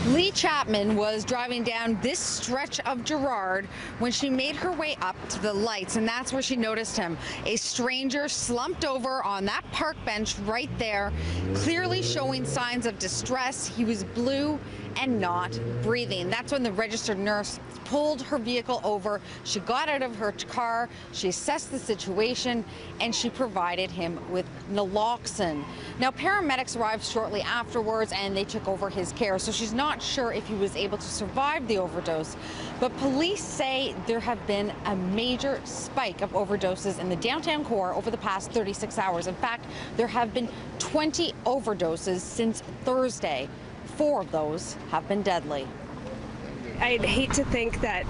Lee Chapman was driving down this stretch of Gerrard when she made her way up to the lights, and that's where she noticed him. A stranger slumped over on that park bench right there, clearly showing signs of distress. He was blue and not breathing. That's when the registered nurse pulled her vehicle over. She got out of her car, she assessed the situation, and she provided him with naloxone. Now, paramedics arrived shortly afterwards and they took over his care, so she's not sure if he was able to survive the overdose. But police say there have been a major spike of overdoses in the downtown core over the past 36 hours. In fact, there have been 20 overdoses since Thursday. 4 of those have been deadly. I'd hate to think that,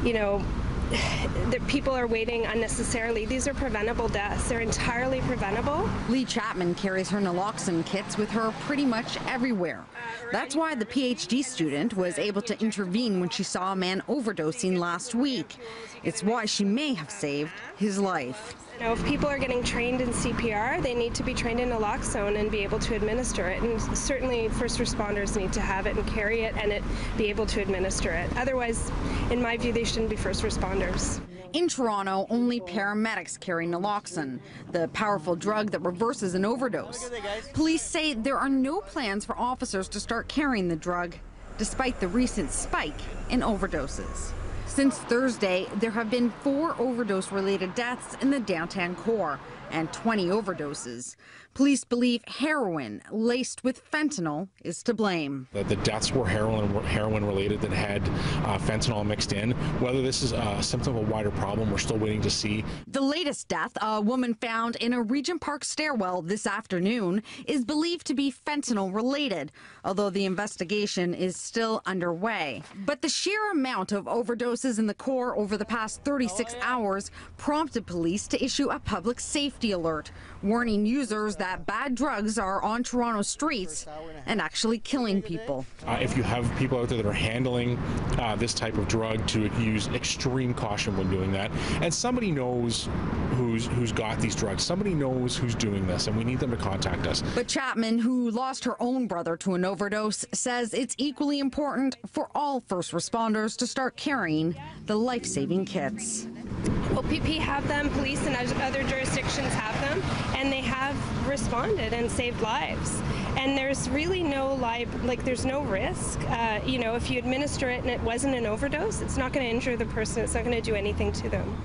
that people are waiting unnecessarily. These are preventable deaths. They're entirely preventable. Lee Chapman carries her naloxone kits with her pretty much everywhere. That's why the PhD student was able to intervene when she saw a man overdosing last week. It's why she may have saved his life. If people are getting trained in CPR, they need to be trained in naloxone and be able to administer it. And certainly first responders need to have it and carry it and be able to administer it. Otherwise, in my view, they shouldn't be first responders. In Toronto, only paramedics carry naloxone, the powerful drug that reverses an overdose. Police say there are no plans for officers to start carrying the drug, despite the recent spike in overdoses. Since Thursday, there have been 4 overdose-related deaths in the downtown core and 20 overdoses. Police believe heroin laced with fentanyl is to blame. The deaths were heroin related that had fentanyl mixed in. Whether this is a symptom of a wider problem, we're still waiting to see. The latest death, a woman found in a Regent Park stairwell this afternoon, is believed to be fentanyl related, although the investigation is still underway. But the sheer amount of overdoses in the core over the past 36 hours prompted police to issue a public safety alert, warning users that bad drugs are on Toronto streets and actually killing people. If you have people out there that are handling this type of drug, to use extreme caution when doing that. And somebody knows who's got these drugs. Somebody knows who's doing this, and we need them to contact us. But Chapman, who lost her own brother to an overdose, says it's equally important for all first responders to start carrying the life-saving kits. OPP have them, police and other jurisdictions have them, and they have responded and saved lives. And there's really no there's no risk. If you administer it and it wasn't an overdose, it's not going to injure the person. It's not going to do anything to them.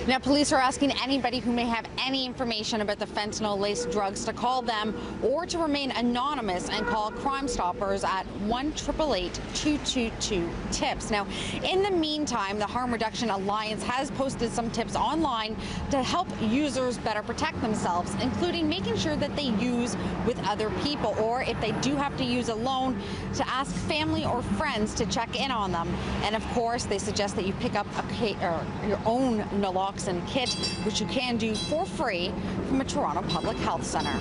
Now, police are asking anybody who may have any information about the fentanyl-laced drugs to call them or to remain anonymous and call Crime Stoppers at 1-888-222-TIPS. Now, in the meantime, the Harm Reduction Alliance has posted some tips online to help users better protect themselves, including making sure that they use with other people, or if they do have to use alone, to ask family or friends to check in on them. And of course, they suggest that you pick up your own naloxone kit, which you can do for free from a Toronto Public Health Centre.